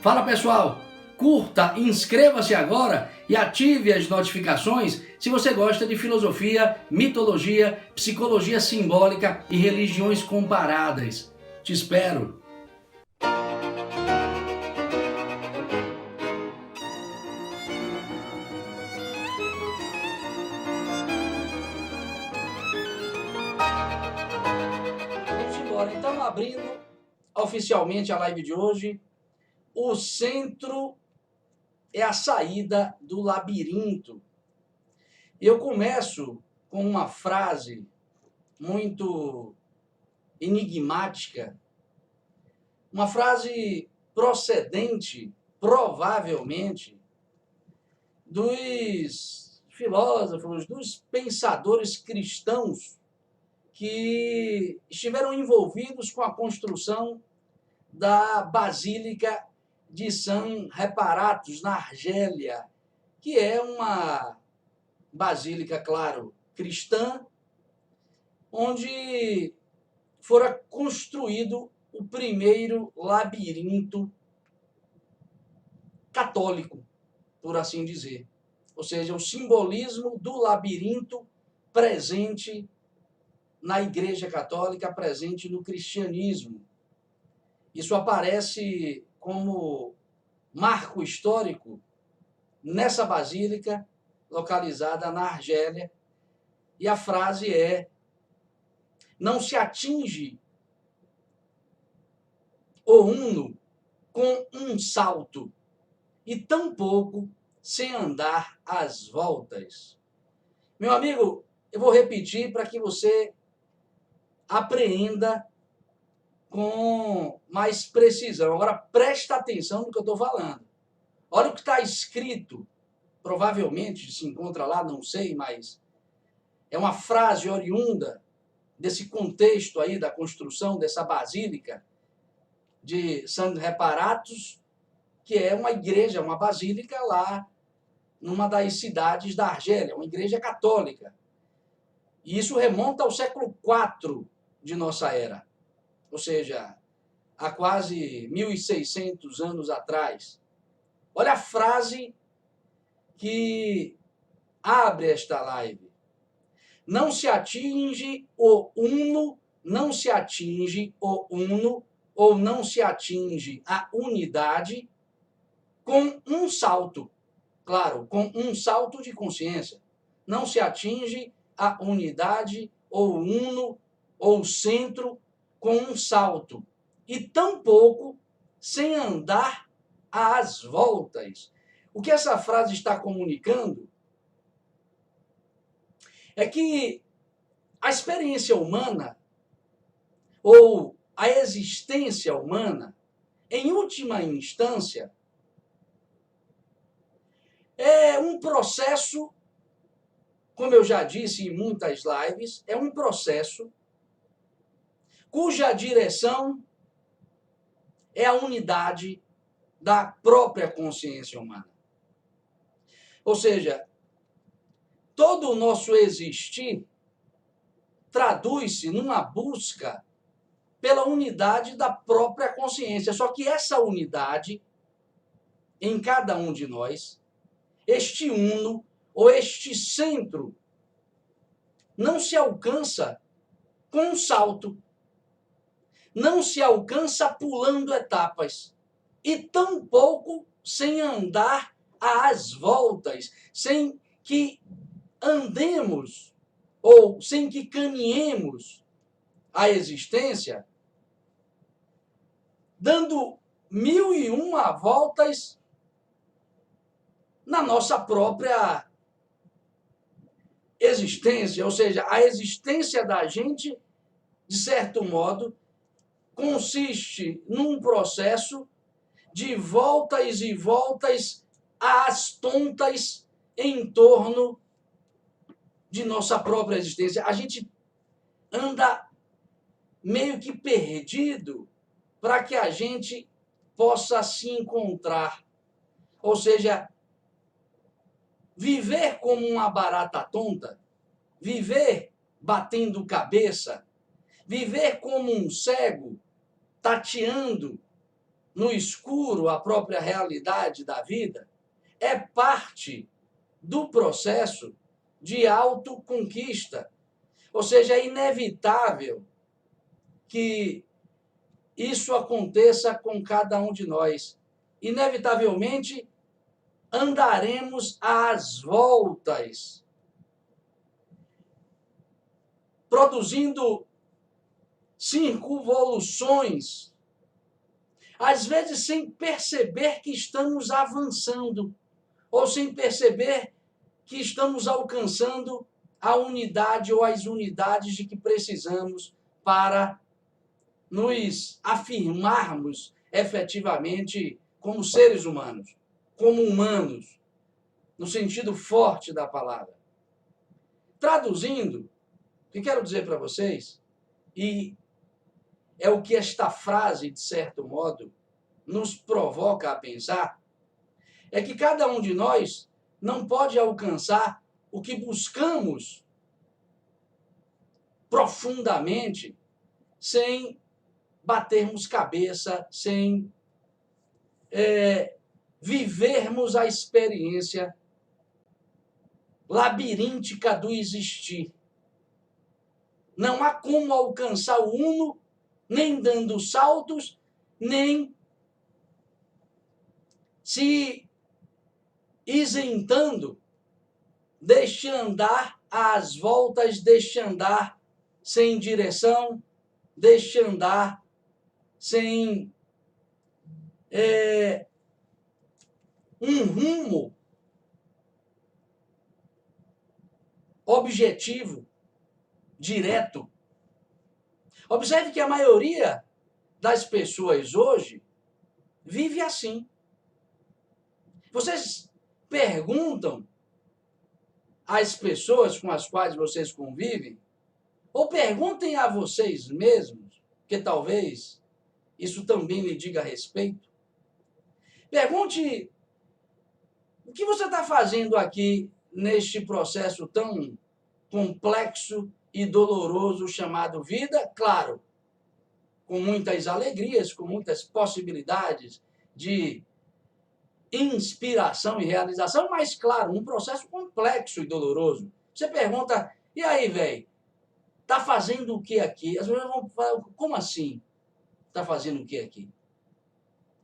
Fala pessoal, curta, inscreva-se agora e ative as notificações se você gosta de filosofia, mitologia, psicologia simbólica e religiões comparadas. Te espero! Vamos embora, então, abrindo oficialmente a live de hoje. O centro é a saída do labirinto. E eu começo com uma frase muito enigmática, uma frase procedente, provavelmente, dos filósofos, dos pensadores cristãos que estiveram envolvidos com a construção da Basílica de San Reparatus, na Argélia, que é uma basílica, claro, cristã, onde fora construído o primeiro labirinto católico, por assim dizer. Ou seja, o simbolismo do labirinto presente na Igreja Católica, presente no cristianismo. Isso aparece como marco histórico nessa basílica localizada na Argélia, e a frase é: não se atinge o Uno com um salto, e tampouco sem andar às voltas. Meu amigo, eu vou repetir para que você apreenda com mais precisão. Agora presta atenção no que eu estou falando. Olha o que está escrito. Provavelmente se encontra lá, não sei, mas é uma frase oriunda desse contexto aí da construção dessa basílica de San Reparatus, que é uma igreja, uma basílica lá numa das cidades da Argélia, uma igreja católica. E isso remonta ao século IV de nossa era, ou seja, há quase 1.600 anos atrás. Olha a frase que abre esta live. Não se atinge o uno, não se atinge o uno, ou não se atinge a unidade com um salto. Claro, com um salto de consciência. Não se atinge a unidade, ou uno, ou centro, com um salto. E tampouco sem andar às voltas. O que essa frase está comunicando é que a experiência humana, ou a existência humana, em última instância, é um processo, como eu já disse em muitas lives, é um processo cuja direção é a unidade da própria consciência humana. Ou seja, todo o nosso existir traduz-se numa busca pela unidade da própria consciência. Só que essa unidade, em cada um de nós, este uno, ou este centro, não se alcança com um salto, não se alcança pulando etapas, e tampouco sem andar às voltas, sem que andemos, ou sem que caminhemos a existência, dando 1001 voltas na nossa própria existência. Ou seja, a existência da gente, de certo modo, consiste num processo de voltas e voltas às tontas em torno de nossa própria existência. A gente anda meio que perdido para que a gente possa se encontrar. Ou seja, viver como uma barata tonta, viver batendo cabeça, viver como um cego, tateando no escuro a própria realidade da vida, é parte do processo de autoconquista. Ou seja, é inevitável que isso aconteça com cada um de nós. Inevitavelmente, andaremos às voltas, produzindo circunvoluções, às vezes sem perceber que estamos avançando, ou sem perceber que estamos alcançando a unidade ou as unidades de que precisamos para nos afirmarmos efetivamente como seres humanos, como humanos, no sentido forte da palavra. Traduzindo, o que quero dizer para vocês, e é o que esta frase, de certo modo, nos provoca a pensar, é que cada um de nós não pode alcançar o que buscamos profundamente sem batermos cabeça, sem vivermos a experiência labiríntica do existir. Não há como alcançar o uno, nem dando saltos, nem se isentando deste andar às voltas, deste andar sem direção, deste andar sem um rumo objetivo, direto. Observe que a maioria das pessoas hoje vive assim. Vocês perguntam às pessoas com as quais vocês convivem, ou perguntem a vocês mesmos, que talvez isso também lhe diga a respeito. Pergunte o que você está fazendo aqui neste processo tão complexo e doloroso chamado vida, claro, com muitas alegrias, com muitas possibilidades de inspiração e realização, mas, claro, um processo complexo e doloroso. Você pergunta, e aí, velho, tá fazendo o que aqui? As pessoas vão falar, como assim? Tá fazendo o que aqui?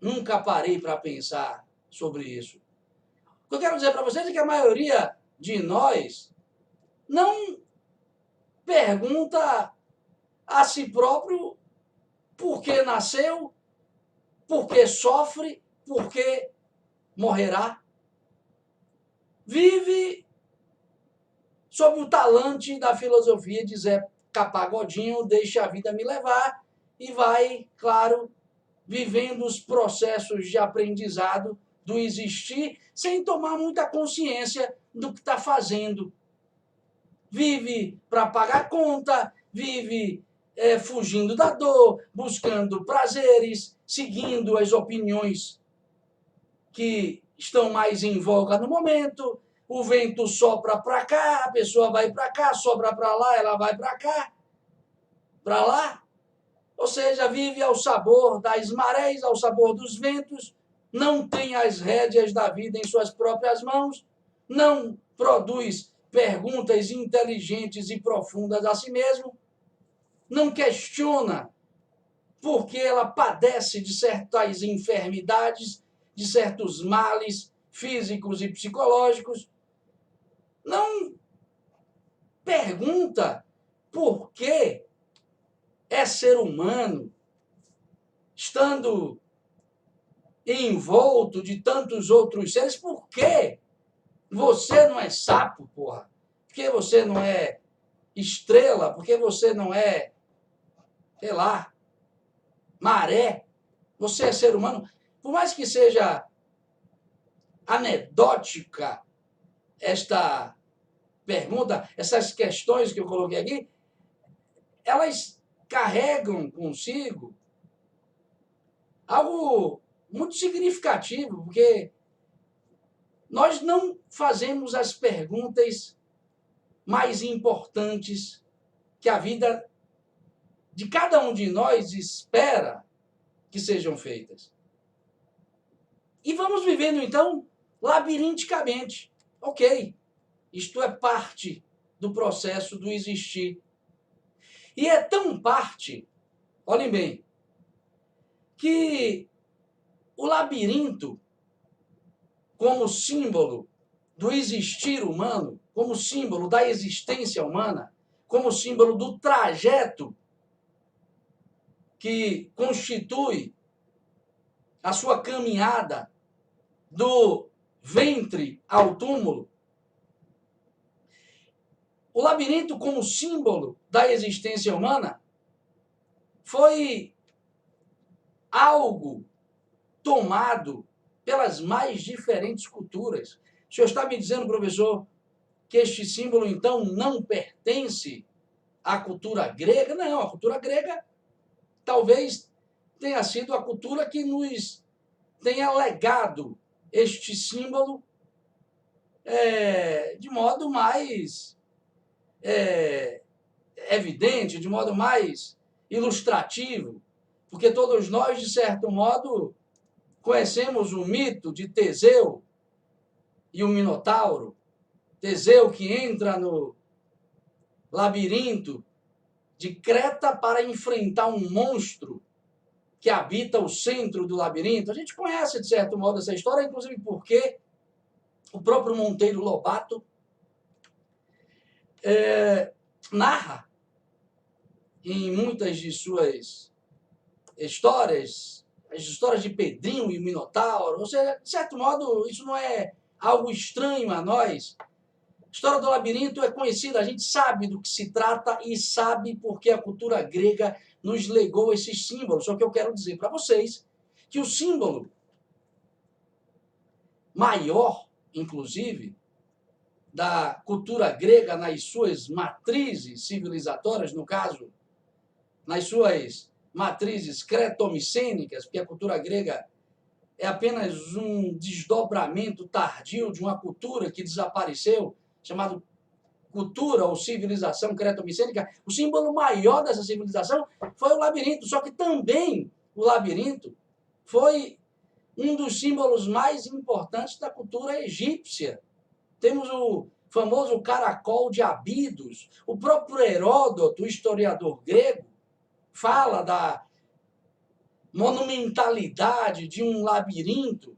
Nunca parei para pensar sobre isso. O que eu quero dizer para vocês é que a maioria de nós não pergunta a si próprio por que nasceu, por que sofre, por que morrerá. Vive sob o talante da filosofia de Zé Capagodinho, deixa a vida me levar, e vai, claro, vivendo os processos de aprendizado do existir, sem tomar muita consciência do que está fazendo. Vive para pagar conta, vive fugindo da dor, buscando prazeres, seguindo as opiniões que estão mais em voga no momento. O vento sopra para cá, a pessoa vai para cá, sopra para lá, ela vai para cá, para lá. Ou seja, vive ao sabor das marés, ao sabor dos ventos, não tem as rédeas da vida em suas próprias mãos, não produz perguntas inteligentes e profundas a si mesmo, não questiona por que ela padece de certas enfermidades, de certos males físicos e psicológicos, não pergunta por que é ser humano, estando envolto de tantos outros seres, por que você não é sapo, porra? Por que você não é estrela? Por que você não é, sei lá, maré? Você é ser humano? Por mais que seja anedótica esta pergunta, essas questões que eu coloquei aqui, elas carregam consigo algo muito significativo, porque nós não fazemos as perguntas mais importantes que a vida de cada um de nós espera que sejam feitas. vamos vivendo, então, labirinticamente. Ok, isto é parte do processo do existir. E é tão parte, olhem bem, que o labirinto, como símbolo do existir humano, como símbolo da existência humana, como símbolo do trajeto que constitui a sua caminhada do ventre ao túmulo, o labirinto como símbolo da existência humana foi algo tomado pelas mais diferentes culturas. O senhor está me dizendo, professor, que este símbolo, então, não pertence à cultura grega? Não, a cultura grega talvez tenha sido a cultura que nos tenha legado este símbolo de modo mais evidente, de modo mais ilustrativo, porque todos nós, de certo modo, conhecemos o mito de Teseu e o Minotauro. Teseu que entra no labirinto de Creta para enfrentar um monstro que habita o centro do labirinto. A gente conhece, de certo modo, essa história, inclusive porque o próprio Monteiro Lobato narra em muitas de suas histórias, as histórias de Pedrinho e Minotauro. Ou seja, de certo modo, isso não é algo estranho a nós. A história do labirinto é conhecida, a gente sabe do que se trata e sabe porque a cultura grega nos legou esses símbolos. Só que eu quero dizer para vocês que o símbolo maior, inclusive, da cultura grega nas suas matrizes civilizatórias, no caso, nas suas matrizes cretomicênicas, porque a cultura grega é apenas um desdobramento tardio de uma cultura que desapareceu, chamado cultura ou civilização cretomicênica. O símbolo maior dessa civilização foi o labirinto, só que também o labirinto foi um dos símbolos mais importantes da cultura egípcia. Temos o famoso caracol de Abidos. O próprio Heródoto, o historiador grego, fala da monumentalidade de um labirinto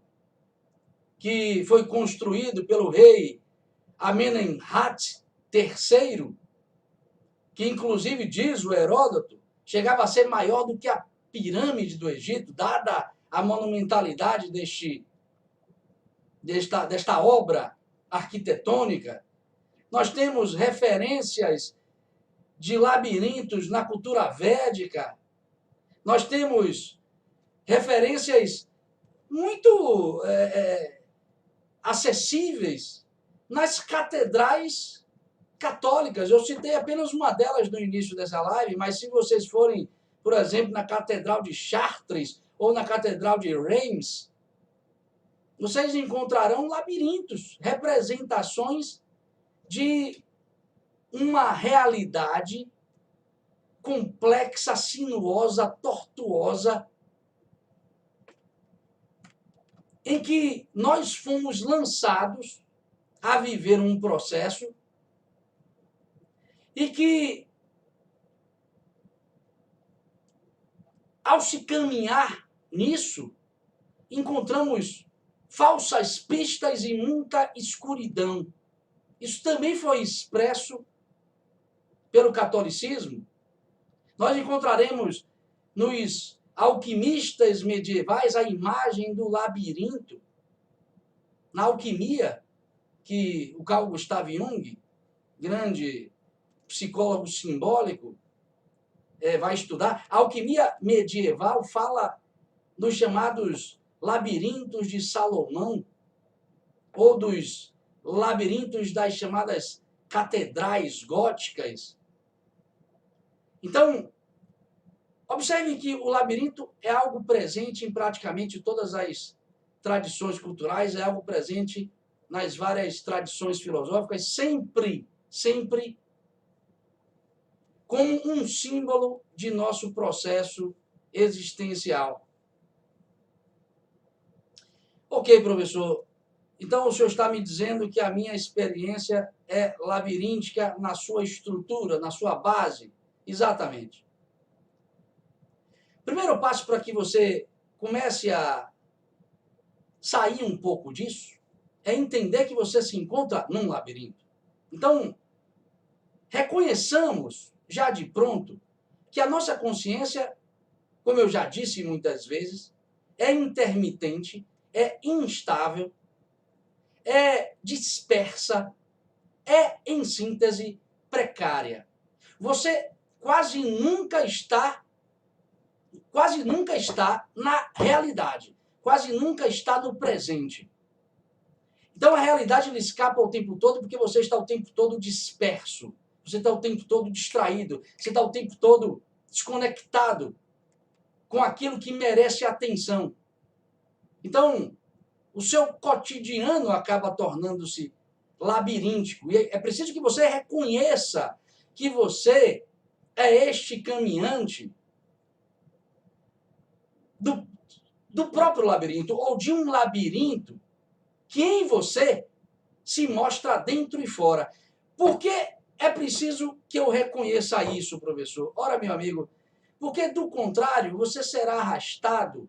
que foi construído pelo rei Amenemhat III, que inclusive, diz o Heródoto, chegava a ser maior do que a pirâmide do Egito, dada a monumentalidade desta obra arquitetônica. Nós temos referências de labirintos na cultura védica. Nós temos referências muito acessíveis nas catedrais católicas. Eu citei apenas uma delas no início dessa live, mas se vocês forem, por exemplo, na Catedral de Chartres ou na Catedral de Reims, vocês encontrarão labirintos, representações de uma realidade complexa, sinuosa, tortuosa, em que nós fomos lançados a viver um processo e que, ao se caminhar nisso, encontramos falsas pistas e muita escuridão. Isso também foi expresso pelo catolicismo. Nós encontraremos nos alquimistas medievais a imagem do labirinto. Na alquimia, que o Carl Gustav Jung, grande psicólogo simbólico, vai estudar, a alquimia medieval fala dos chamados labirintos de Salomão, ou dos labirintos das chamadas catedrais góticas. Então, observe que o labirinto é algo presente em praticamente todas as tradições culturais, é algo presente nas várias tradições filosóficas, sempre como um símbolo de nosso processo existencial. Ok, Ok, professor. Então o senhor está me dizendo que a minha experiência é labiríntica na sua estrutura, na sua base? Exatamente. Primeiro passo para que você comece a sair um pouco disso é entender que você se encontra num labirinto. Então, reconheçamos já de pronto que a nossa consciência, como eu já disse muitas vezes, é intermitente, é instável, é dispersa, é, em síntese, precária. Você quase nunca está na realidade, quase nunca está no presente. Então a realidade lhe escapa o tempo todo porque você está o tempo todo disperso, você está o tempo todo distraído, você está o tempo todo desconectado com aquilo que merece atenção. Então, o seu cotidiano acaba tornando-se labiríntico. E é preciso que você reconheça que você é este caminhante do próprio labirinto, ou de um labirinto que em você se mostra dentro e fora. Por que é preciso que eu reconheça isso, professor? Ora, meu amigo, porque do contrário, você será arrastado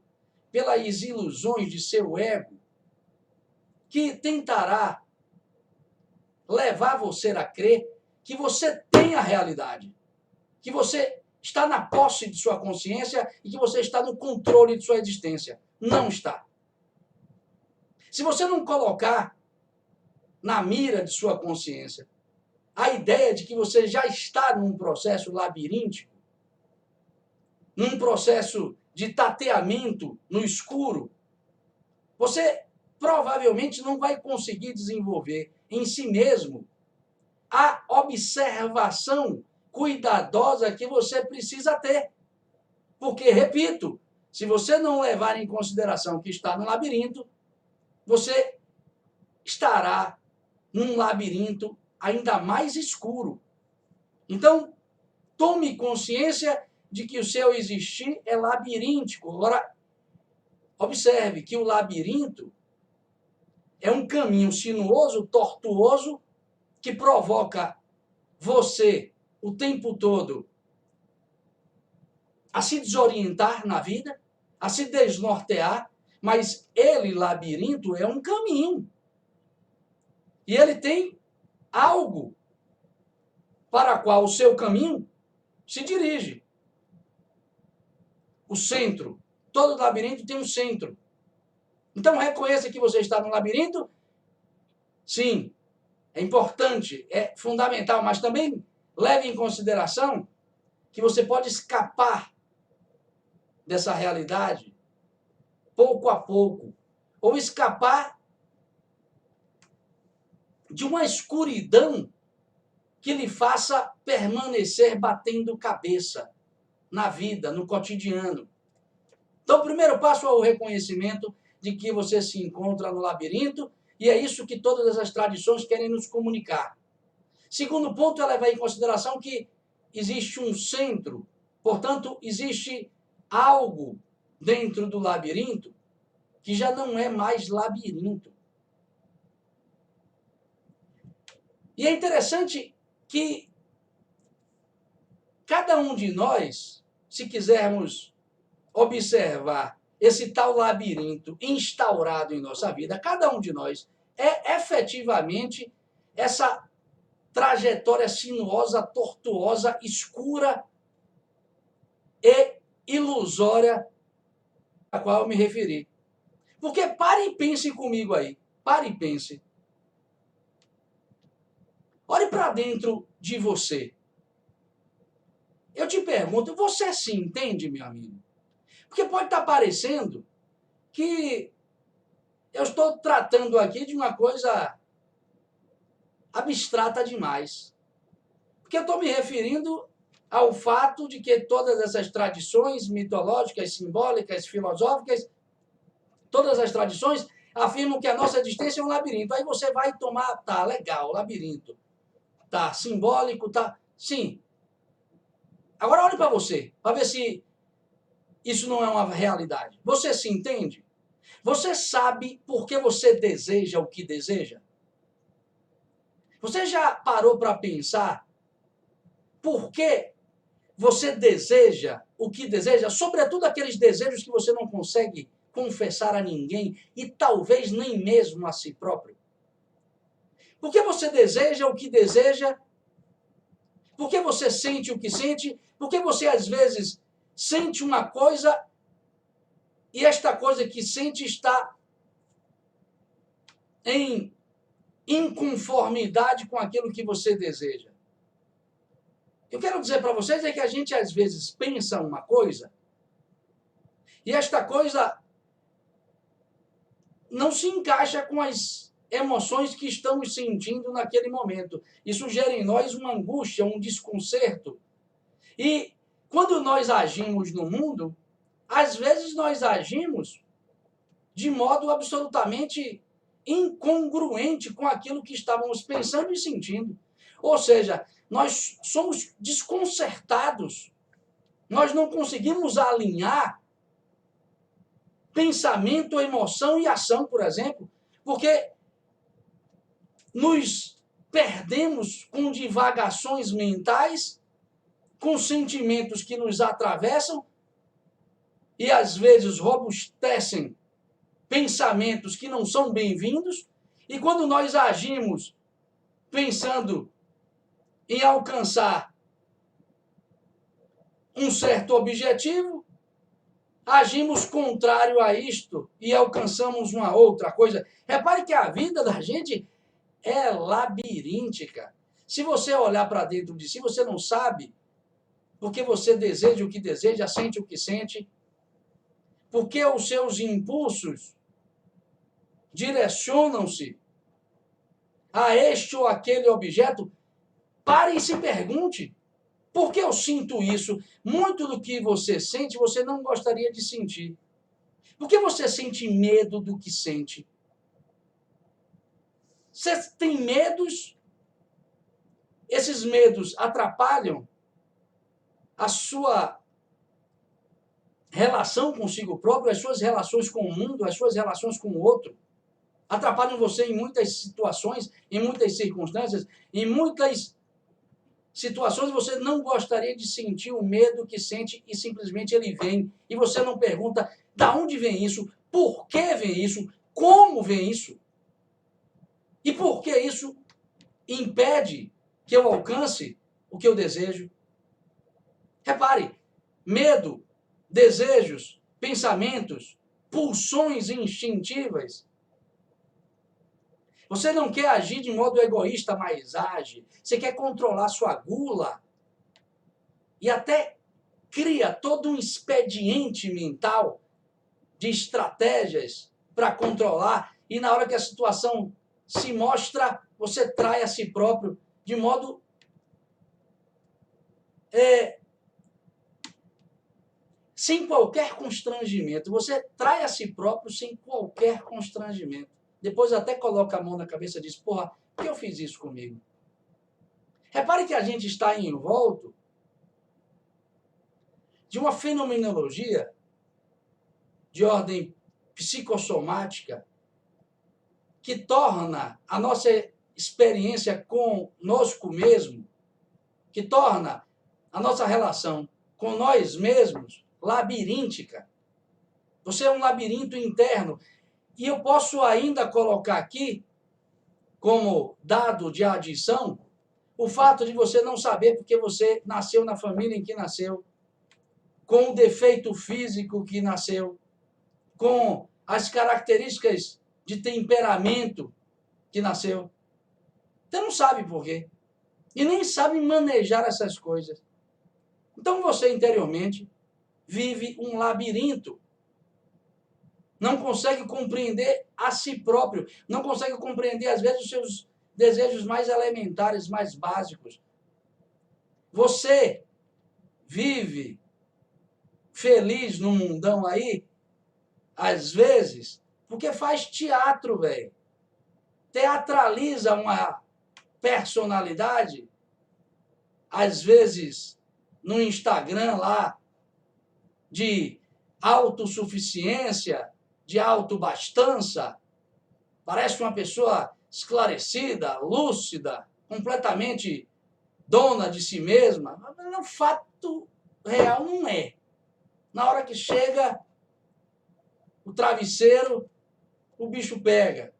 pelas ilusões de seu ego, que tentará levar você a crer que você tem a realidade, que você está na posse de sua consciência e que você está no controle de sua existência. Não está. Se você não colocar na mira de sua consciência a ideia de que você já está num processo labiríntico, num processo de tateamento no escuro, você provavelmente não vai conseguir desenvolver em si mesmo a observação cuidadosa que você precisa ter. Porque, repito, se você não levar em consideração que está no labirinto, você estará num labirinto ainda mais escuro. Então, tome consciência de que o seu existir é labiríntico. Agora, observe que o labirinto é um caminho sinuoso, tortuoso, que provoca você o tempo todo a se desorientar na vida, a se desnortear, mas ele, labirinto, é um caminho. E ele tem algo para qual o seu caminho se dirige. O centro. Todo labirinto tem um centro. Então reconheça que você está no labirinto. Sim, é importante, é fundamental, mas também leve em consideração que você pode escapar dessa realidade pouco a pouco, ou escapar de uma escuridão que lhe faça permanecer batendo cabeça na vida, no cotidiano. Então, o primeiro passo é o reconhecimento de que você se encontra no labirinto, e é isso que todas as tradições querem nos comunicar. Segundo ponto é levar em consideração que existe um centro, portanto, existe algo dentro do labirinto que já não é mais labirinto. E é interessante que cada um de nós, se quisermos observar esse tal labirinto instaurado em nossa vida, cada um de nós é efetivamente essa trajetória sinuosa, tortuosa, escura e ilusória a qual eu me referi. Porque pare e pense comigo aí. Pare e pense. Olhe para dentro de você. Eu te pergunto, você se entende, meu amigo? Porque pode estar parecendo que eu estou tratando aqui de uma coisa abstrata demais. Porque eu estou me referindo ao fato de que todas essas tradições mitológicas, simbólicas, filosóficas, todas as tradições afirmam que a nossa existência é um labirinto. Aí você vai tomar, tá, legal, labirinto. Tá, simbólico, tá, sim. Agora olhe para você, para ver se isso não é uma realidade. Você se entende? Você sabe por que você deseja o que deseja? Você já parou para pensar por que você deseja o que deseja? Sobretudo aqueles desejos que você não consegue confessar a ninguém e talvez nem mesmo a si próprio. Por que você deseja o que deseja? Por que você sente o que sente? Por que você às vezes sente uma coisa e esta coisa que sente está em inconformidade com aquilo que você deseja? Eu quero dizer para vocês é que a gente às vezes pensa uma coisa e esta coisa não se encaixa com as emoções que estamos sentindo naquele momento. Isso gera em nós uma angústia, um desconcerto. E quando nós agimos no mundo, às vezes nós agimos de modo absolutamente incongruente com aquilo que estávamos pensando e sentindo. Ou seja, nós somos desconcertados. Nós não conseguimos alinhar pensamento, emoção e ação, por exemplo, porque nos perdemos com divagações mentais, com sentimentos que nos atravessam e às vezes robustecem pensamentos que não são bem-vindos, e quando nós agimos pensando em alcançar um certo objetivo, agimos contrário a isto e alcançamos uma outra coisa. Repare que a vida da gente é labiríntica. Se você olhar para dentro de si, você não sabe porque você deseja o que deseja, sente o que sente, porque os seus impulsos direcionam-se a este ou aquele objeto. Pare e se pergunte, por que eu sinto isso? Muito do que você sente, você não gostaria de sentir. Por que você sente medo do que sente? Você tem medos? Esses medos atrapalham a sua relação consigo próprio, as suas relações com o mundo, as suas relações com o outro. Atrapalham você em muitas situações, em muitas circunstâncias, em muitas situações você não gostaria de sentir o medo que sente e simplesmente ele vem. E você não pergunta de onde vem isso, por que vem isso, como vem isso. E por que isso impede que eu alcance o que eu desejo. Repare, medo, desejos, pensamentos, pulsões instintivas. Você não quer agir de modo egoísta, mas age. Você quer controlar sua gula. E até cria todo um expediente mental de estratégias para controlar. E na hora que a situação se mostra, você trai a si próprio de modo sem qualquer constrangimento. Você trai a si próprio sem qualquer constrangimento. Depois até coloca a mão na cabeça e diz, porra, por que eu fiz isso comigo? Repare que a gente está envolto de uma fenomenologia de ordem psicossomática que torna a nossa experiência conosco mesmo, que torna a nossa relação com nós mesmos labiríntica. Você é um labirinto interno. E eu posso ainda colocar aqui, como dado de adição, o fato de você não saber porque você nasceu na família em que nasceu, com o defeito físico que nasceu, com as características de temperamento que nasceu. Você não sabe por quê. E nem sabe manejar essas coisas. Então você interiormente vive um labirinto. Não consegue compreender a si próprio. Não consegue compreender, às vezes, os seus desejos mais elementares, mais básicos. Você vive feliz no mundão aí, às vezes, porque faz teatro, velho. Teatraliza uma personalidade, às vezes, no Instagram lá, de autossuficiência, de autobastança, parece uma pessoa esclarecida, lúcida, completamente dona de si mesma. Mas o fato real não é. Na hora que chega o travesseiro, o bicho pega.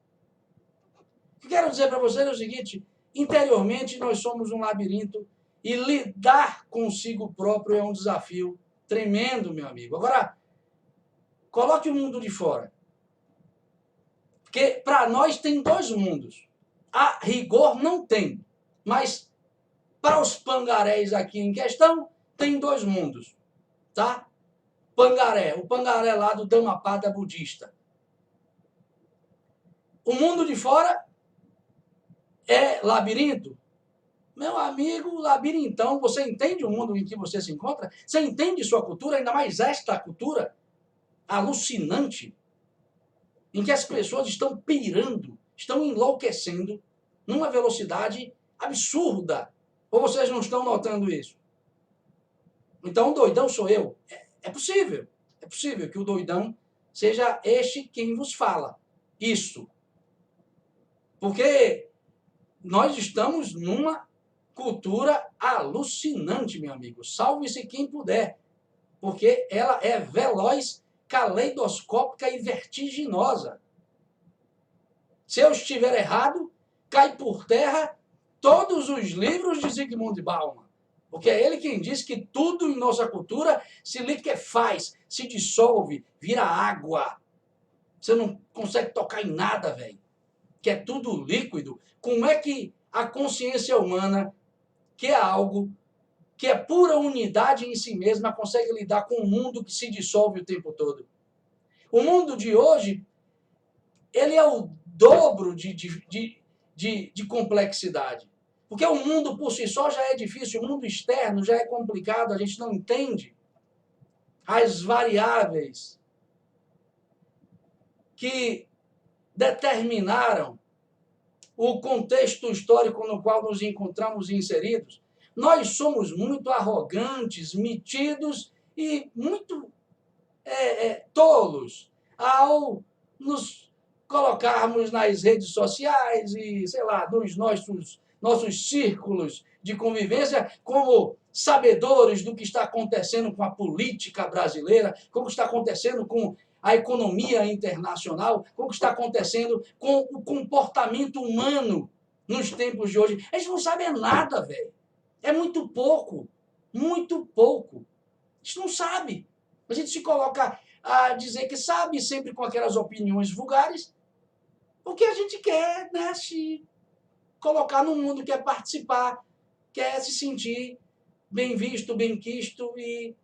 O que quero dizer para vocês é o seguinte: interiormente nós somos um labirinto e lidar consigo próprio é um desafio tremendo, meu amigo. Agora, coloque o mundo de fora. Porque para nós tem dois mundos. A rigor não tem. Mas para os pangarés aqui em questão, tem dois mundos. Tá? Pangaré. O pangaré lá do Dhammapada budista. O mundo de fora é labirinto. Meu amigo, labirintão, você entende o mundo em que você se encontra? Você entende sua cultura, ainda mais esta cultura alucinante, em que as pessoas estão pirando, estão enlouquecendo numa velocidade absurda. Ou vocês não estão notando isso? Então o doidão sou eu. É possível. É possível que o doidão seja este quem vos fala. Isso. Porque nós estamos numa cultura alucinante, meu amigo. Salve-se quem puder. Porque ela é veloz, caleidoscópica e vertiginosa. Se eu estiver errado, cai por terra todos os livros de Zygmunt Bauman. Porque é ele quem diz que tudo em nossa cultura se liquefaz, se dissolve, vira água. Você não consegue tocar em nada, velho. Que é tudo líquido. Como é que a consciência humana, que é algo que é pura unidade em si mesma, consegue lidar com um mundo que se dissolve o tempo todo? O mundo de hoje, ele é o dobro de complexidade. Porque o mundo por si só já é difícil, o mundo externo já é complicado, a gente não entende as variáveis que determinaram o contexto histórico no qual nos encontramos inseridos. Nós somos muito arrogantes, metidos e muito tolos ao nos colocarmos nas redes sociais e, sei lá, nos nossos círculos de convivência como sabedores do que está acontecendo com a política brasileira, como está acontecendo com a economia internacional, como está acontecendo com o comportamento humano nos tempos de hoje. A gente não sabe nada, velho. É muito pouco. Muito pouco. A gente não sabe. A gente se coloca a dizer que sabe, sempre com aquelas opiniões vulgares, porque a gente quer, né, se colocar no mundo, quer participar, quer se sentir bem visto, bem quisto e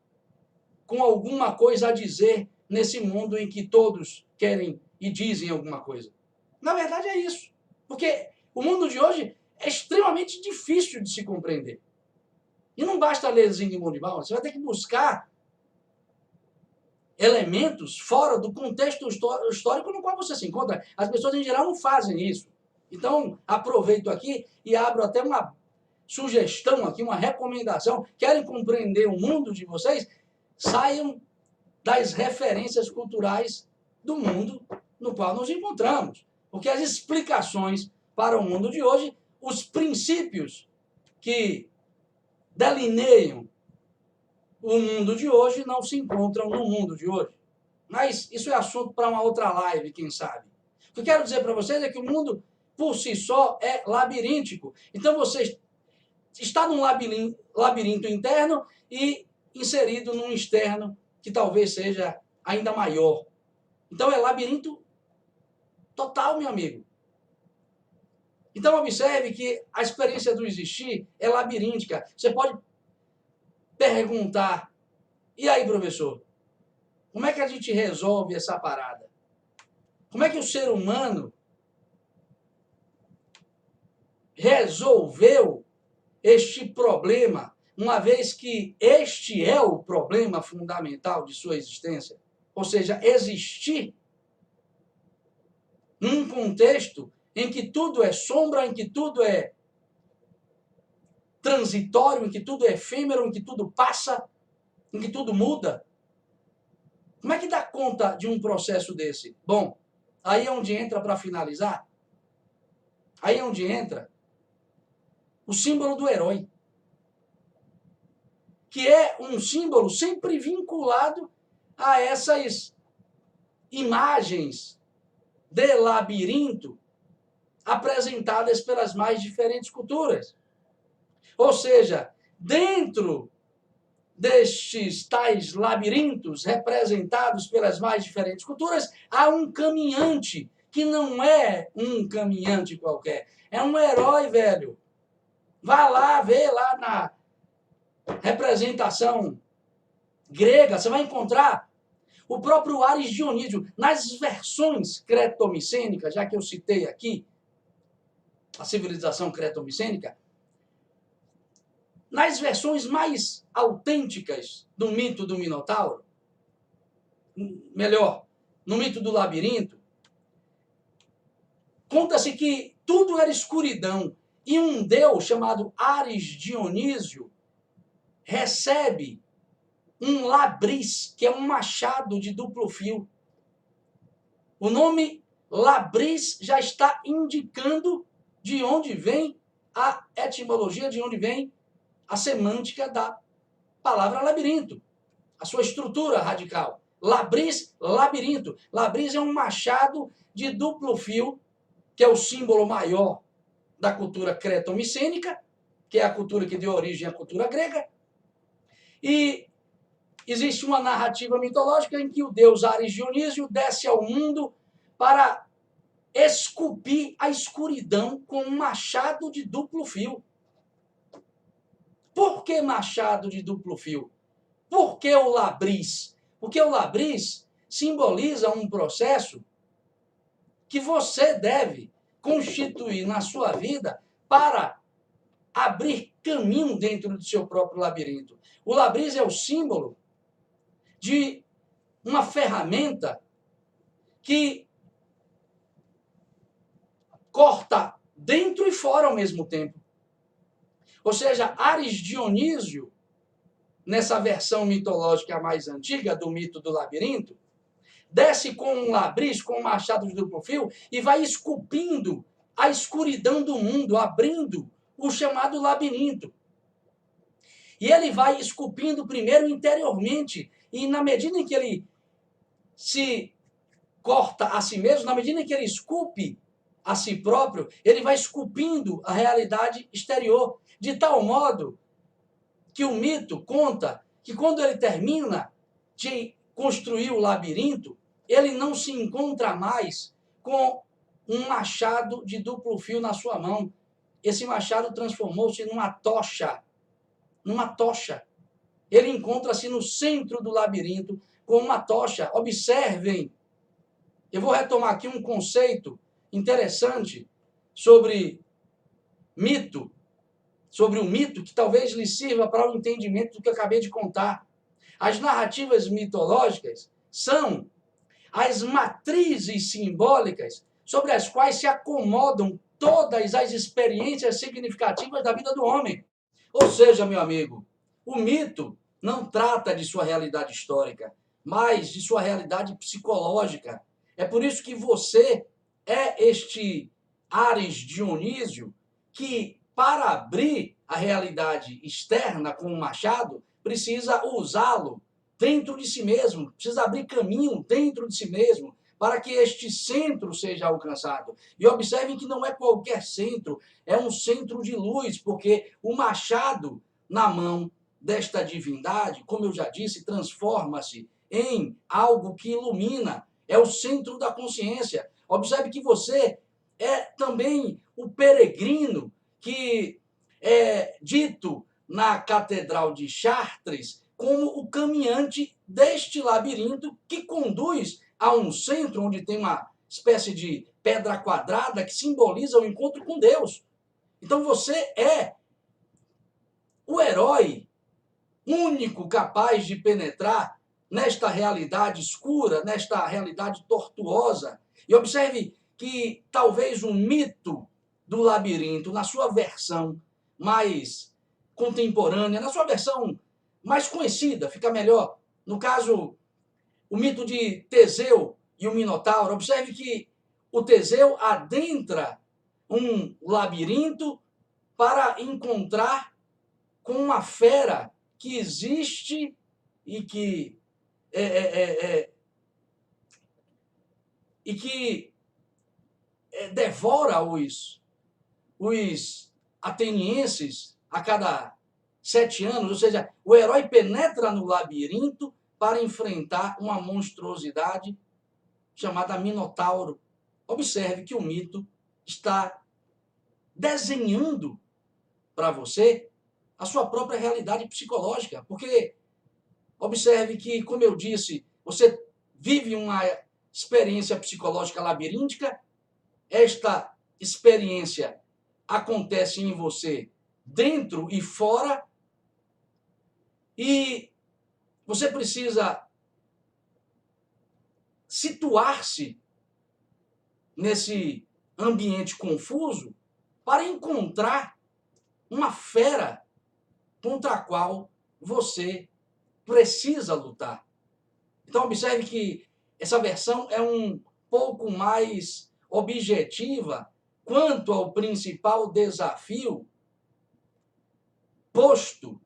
com alguma coisa a dizer nesse mundo em que todos querem e dizem alguma coisa. Na verdade é isso. Porque o mundo de hoje é extremamente difícil de se compreender. E não basta ler Zygmunt Bauman, você vai ter que buscar elementos fora do contexto histórico no qual você se encontra. As pessoas, em geral, não fazem isso. Então, aproveito aqui e abro até uma sugestão aqui, uma recomendação. Querem compreender o mundo de vocês? Saiam das referências culturais do mundo no qual nos encontramos. Porque as explicações para o mundo de hoje, os princípios que delineiam o mundo de hoje não se encontram no mundo de hoje. Mas isso é assunto para uma outra live, quem sabe. O que eu quero dizer para vocês é que o mundo, por si só, é labiríntico. Então, você está num labirinto interno e inserido num externo que talvez seja ainda maior. Então, é labirinto total, meu amigo. Então, observe que a experiência do existir é labiríntica. Você pode perguntar, e aí, professor, como é que a gente resolve essa parada? Como é que o ser humano resolveu este problema, uma vez que este é o problema fundamental de sua existência? Ou seja, existir num contexto em que tudo é sombra, em que tudo é transitório, em que tudo é efêmero, em que tudo passa, em que tudo muda. Como é que dá conta de um processo desse? Bom, aí é onde entra, para finalizar, aí é onde entra o símbolo do herói, que é um símbolo sempre vinculado a essas imagens de labirinto apresentadas pelas mais diferentes culturas. Ou seja, dentro destes tais labirintos representados pelas mais diferentes culturas, há um caminhante que não é um caminhante qualquer, é um herói, velho. Vá lá, vê lá na representação grega, você vai encontrar o próprio Ares Dionísio. Nas versões cretomicênicas, já que eu citei aqui a civilização cretomicênica, nas versões mais autênticas do mito do Minotauro, melhor, no mito do labirinto, conta-se que tudo era escuridão e um deus chamado Ares Dionísio recebe um labris, que é um machado de duplo fio. O nome labris já está indicando de onde vem a etimologia, de onde vem a semântica da palavra labirinto, a sua estrutura radical. Labris, labirinto. Labris é um machado de duplo fio, que é o símbolo maior da cultura cretomicênica, que é a cultura que deu origem à cultura grega. E existe uma narrativa mitológica em que o deus Ares Dionísio desce ao mundo para esculpir a escuridão com um machado de duplo fio. Por que machado de duplo fio? Por que o labris? Porque o labris simboliza um processo que você deve constituir na sua vida para abrir caminho dentro do seu próprio labirinto. O labris é o símbolo de uma ferramenta que corta dentro e fora ao mesmo tempo. Ou seja, Ares Dionísio, nessa versão mitológica mais antiga do mito do labirinto, desce com um labris, com um machado de duplo fio e vai esculpindo a escuridão do mundo, abrindo o chamado labirinto. E ele vai esculpindo primeiro interiormente, e na medida em que ele se corta a si mesmo, na medida em que ele esculpe a si próprio, ele vai esculpindo a realidade exterior, de tal modo que o mito conta que quando ele termina de construir o labirinto, ele não se encontra mais com um machado de duplo fio na sua mão. Esse machado transformou-se numa tocha. Numa tocha. Ele encontra-se no centro do labirinto com uma tocha. Observem, eu vou retomar aqui um conceito interessante sobre mito, sobre o mito, que talvez lhe sirva para o entendimento do que eu acabei de contar. As narrativas mitológicas são as matrizes simbólicas sobre as quais se acomodam todas as experiências significativas da vida do homem. Ou seja, meu amigo, o mito não trata de sua realidade histórica, mas de sua realidade psicológica. É por isso que você é este Ares Dionísio que, para abrir a realidade externa com o machado, precisa usá-lo dentro de si mesmo, precisa abrir caminho dentro de si mesmo, para que este centro seja alcançado. E observem que não é qualquer centro, é um centro de luz, porque o machado na mão desta divindade, como eu já disse, transforma-se em algo que ilumina, é o centro da consciência. Observe que você é também o peregrino que é dito na Catedral de Chartres como o caminhante deste labirinto que conduz a um centro onde tem uma espécie de pedra quadrada que simboliza o encontro com Deus. Então você é o herói único capaz de penetrar nesta realidade escura, nesta realidade tortuosa. E observe que talvez o mito do labirinto, na sua versão mais contemporânea, na sua versão mais conhecida, fica melhor. No caso, o mito de Teseu e o Minotauro. Observe que o Teseu adentra um labirinto para encontrar com uma fera que existe e que devora os atenienses a cada 7 anos. Ou seja, o herói penetra no labirinto para enfrentar uma monstruosidade chamada Minotauro. Observe que o mito está desenhando para você a sua própria realidade psicológica, porque observe que, como eu disse, você vive uma experiência psicológica labiríntica. Esta experiência acontece em você dentro e fora, e você precisa situar-se nesse ambiente confuso para encontrar uma fera contra a qual você precisa lutar. Então, observe que essa versão é um pouco mais objetiva quanto ao principal desafio posto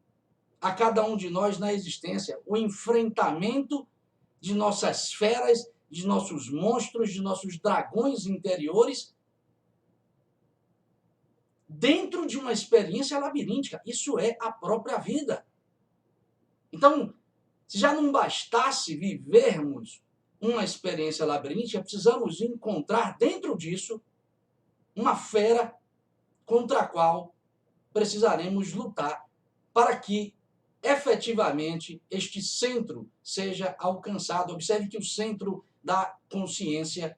a cada um de nós na existência: o enfrentamento de nossas feras, de nossos monstros, de nossos dragões interiores, dentro de uma experiência labiríntica. Isso é a própria vida. Então, se já não bastasse vivermos uma experiência labiríntica, precisamos encontrar dentro disso uma fera contra a qual precisaremos lutar para que efetivamente este centro seja alcançado. Observe que o centro da consciência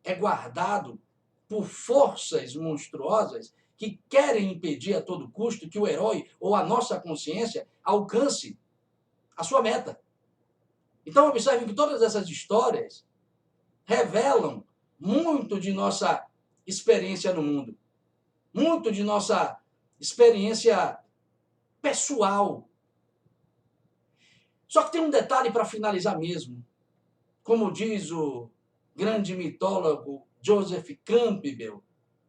é guardado por forças monstruosas que querem impedir a todo custo que o herói ou a nossa consciência alcance a sua meta. Então, observe que todas essas histórias revelam muito de nossa experiência no mundo, muito de nossa experiência pessoal. Só que tem um detalhe para finalizar mesmo. Como diz o grande mitólogo Joseph Campbell,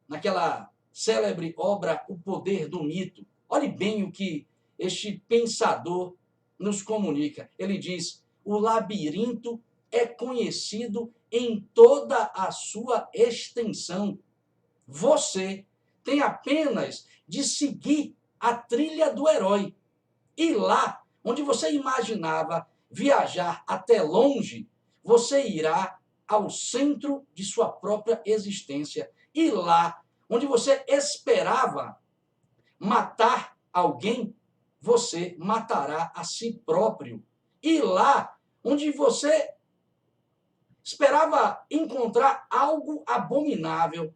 naquela célebre obra O Poder do Mito. Olhe bem o que este pensador nos comunica. Ele diz: o labirinto é conhecido em toda a sua extensão. Você tem apenas de seguir a trilha do herói. E lá, onde você imaginava viajar até longe, você irá ao centro de sua própria existência. E lá, onde você esperava matar alguém, você matará a si próprio. E lá, onde você esperava encontrar algo abominável,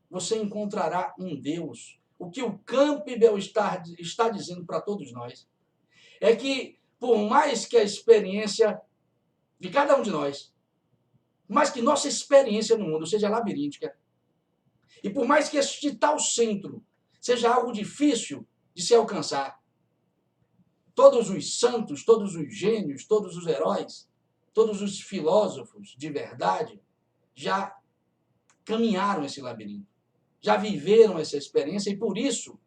você encontrará um Deus. O que o Campbell está dizendo para todos nós é que, por mais que a experiência de cada um de nós, mais que nossa experiência no mundo seja labiríntica, e por mais que este tal centro seja algo difícil de se alcançar, todos os santos, todos os gênios, todos os heróis, todos os filósofos de verdade já caminharam esse labirinto, já viveram essa experiência, e por isso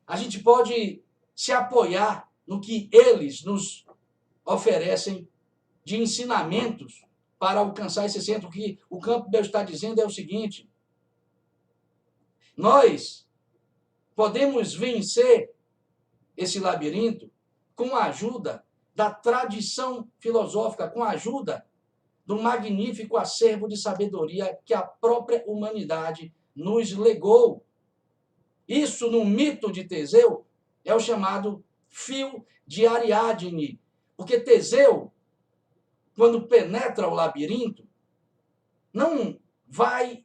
a gente pode se apoiar no que eles nos oferecem de ensinamentos para alcançar esse centro. O que o Campbell está dizendo é o seguinte: nós podemos vencer esse labirinto com a ajuda da tradição filosófica, com a ajuda do magnífico acervo de sabedoria que a própria humanidade nos legou. Isso, no mito de Teseu, é o chamado fio de Ariadne, porque Teseu, quando penetra o labirinto, não vai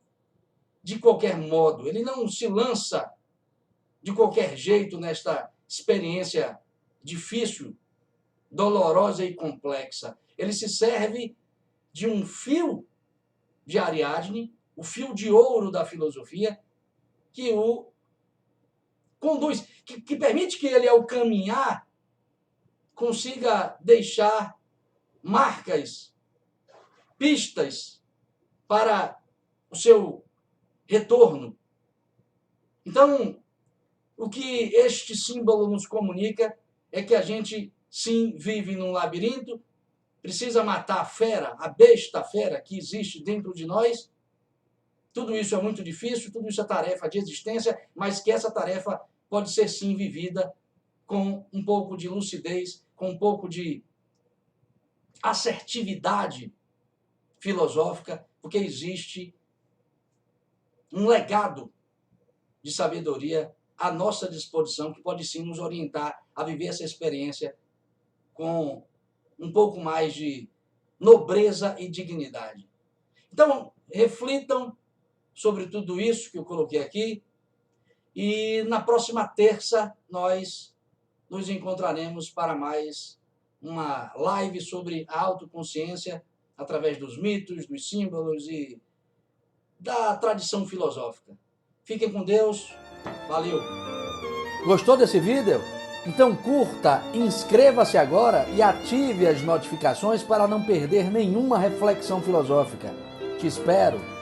de qualquer modo, ele não se lança de qualquer jeito nesta experiência difícil, dolorosa e complexa. Ele se serve de um fio de Ariadne, o fio de ouro da filosofia, que o conduz, que permite que ele, ao caminhar, consiga deixar marcas, pistas para o seu retorno. Então, o que este símbolo nos comunica é que a gente, sim, vive num labirinto, precisa matar a fera, a besta fera que existe dentro de nós. Tudo isso é muito difícil, tudo isso é tarefa de existência, mas que essa tarefa pode ser, sim, vivida com um pouco de lucidez, com um pouco de assertividade filosófica, porque existe um legado de sabedoria à nossa disposição, que pode sim nos orientar a viver essa experiência com um pouco mais de nobreza e dignidade. Então, reflitam sobre tudo isso que eu coloquei aqui, e na próxima terça nós nos encontraremos para mais uma live sobre a autoconsciência através dos mitos, dos símbolos e da tradição filosófica. Fiquem com Deus. Valeu! Gostou desse vídeo? Então curta, inscreva-se agora e ative as notificações para não perder nenhuma reflexão filosófica. Te espero!